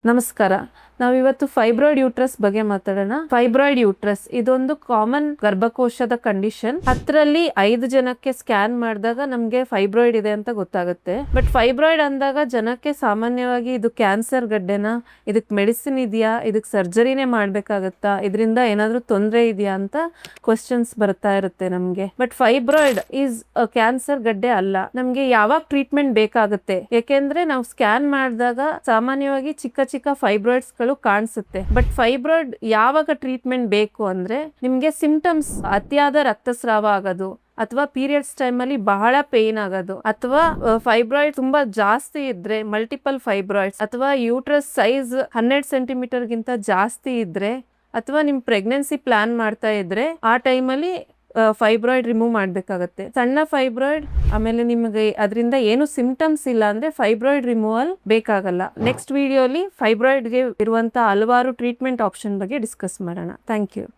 ನಮಸ್ಕಾರ. ನಾವಿವತ್ತು fibroid uterus ಬಗ್ಗೆ ಮಾತಾಡೋಣ. ಫೈಬ್ರಾಯ್ಡ್ ಯೂಟ್ರಸ್ ಇದೊಂದು ಕಾಮನ್ ಗರ್ಭಕೋಶದ ಕಂಡೀಷನ್. 10ರಲ್ಲಿ 5 ಜನಕ್ಕೆ ಸ್ಕ್ಯಾನ್ ಮಾಡಿದಾಗ ನಮ್ಗೆ ಫೈಬ್ರಾಯ್ಡ್ ಇದೆ ಅಂತ ಗೊತ್ತಾಗುತ್ತೆ. ಬಟ್ ಫೈಬ್ರಾಯ್ಡ್ ಅಂದಾಗ ಜನಕ್ಕೆ ಸಾಮಾನ್ಯವಾಗಿ ಇದು ಕ್ಯಾನ್ಸರ್ ಗಡ್ಡೆನಾ, ಇದಕ್ ಮೆಡಿಸಿನ್ ಇದೆಯಾ, ಇದಕ್ ಸರ್ಜರಿನೇ ಮಾಡ್ಬೇಕಾಗತ್ತಾ, ಇದರಿಂದ ಏನಾದ್ರೂ ತೊಂದರೆ ಇದೆಯಾ ಅಂತ ಕ್ವಶನ್ಸ್ ಬರ್ತಾ ಇರುತ್ತೆ ನಮ್ಗೆ. ಬಟ್ ಫೈಬ್ರಾಯ್ಡ್ ಈಸ್ ಕ್ಯಾನ್ಸರ್ ಗಡ್ಡೆ ಅಲ್ಲ. ನಮ್ಗೆ ಯಾವಾಗ ಟ್ರೀಟ್ಮೆಂಟ್ ಬೇಕಾಗುತ್ತೆ, ಯಾಕೆಂದ್ರೆ ನಾವು ಸ್ಕ್ಯಾನ್ ಮಾಡಿದಾಗ ಸಾಮಾನ್ಯವಾಗಿ ಚಿಕ್ಕ ಫೈಬ್ರಾಯ್ಡ್ಸ್ ಗಳು ಕಾಣಿಸುತ್ತೆ. ಬಟ್ ಫೈಬ್ರಾಯ್ಡ್ ಯಾವಾಗ ಟ್ರೀಟ್ಮೆಂಟ್ ಬೇಕು ಅಂದ್ರೆ ನಿಮ್ಗೆ ಸಿಂಪ್ಟಮ್ಸ್ ಅತಿಯಾದ ರಕ್ತಸ್ರಾವ ಆಗೋದು, ಅಥವಾ ಪೀರಿಯಡ್ಸ್ ಟೈಮ್ ಅಲ್ಲಿ ಬಹಳ ಪೇನ್ ಆಗೋದು, ಅಥವಾ ಫೈಬ್ರಾಯ್ಡ್ ತುಂಬಾ ಜಾಸ್ತಿ ಇದ್ರೆ, ಮಲ್ಟಿಪಲ್ ಫೈಬ್ರಾಯ್ಡ್ಸ್, ಅಥವಾ ಯೂಟ್ರಸ್ ಸೈಜ್ 12 ಸೆಂಟಿಮೀಟರ್ ಗಿಂತ ಜಾಸ್ತಿ ಇದ್ರೆ, ಅಥವಾ ನಿಮ್ ಪ್ರೆಗ್ನೆನ್ಸಿ ಪ್ಲಾನ್ ಮಾಡ್ತಾ ಇದ್ರೆ ಆ ಟೈಮಲ್ಲಿ ಫೈಬ್ರಾಯ್ಡ್ ರಿಮೂವ್ ಮಾಡ್ಬೇಕಾಗತ್ತೆ. ಸಣ್ಣ ಫೈಬ್ರಾಯ್ಡ್ ಆಮೇಲೆ ನಿಮಗೆ ಅದರಿಂದ ಏನು ಸಿಂಪ್ಟಮ್ಸ್ ಇಲ್ಲ ಅಂದ್ರೆ ಫೈಬ್ರಾಯ್ಡ್ ರಿಮೂವಲ್ ಬೇಕಾಗಲ್ಲ. ನೆಕ್ಸ್ಟ್ ವಿಡಿಯೋಲಿ ಫೈಬ್ರಾಯ್ಡ್ಗೆ ಇರುವಂತಹ ಹಲವಾರು ಟ್ರೀಟ್ಮೆಂಟ್ ಆಪ್ಷನ್ ಬಗ್ಗೆ ಡಿಸ್ಕಸ್ ಮಾಡೋಣ. Thank you.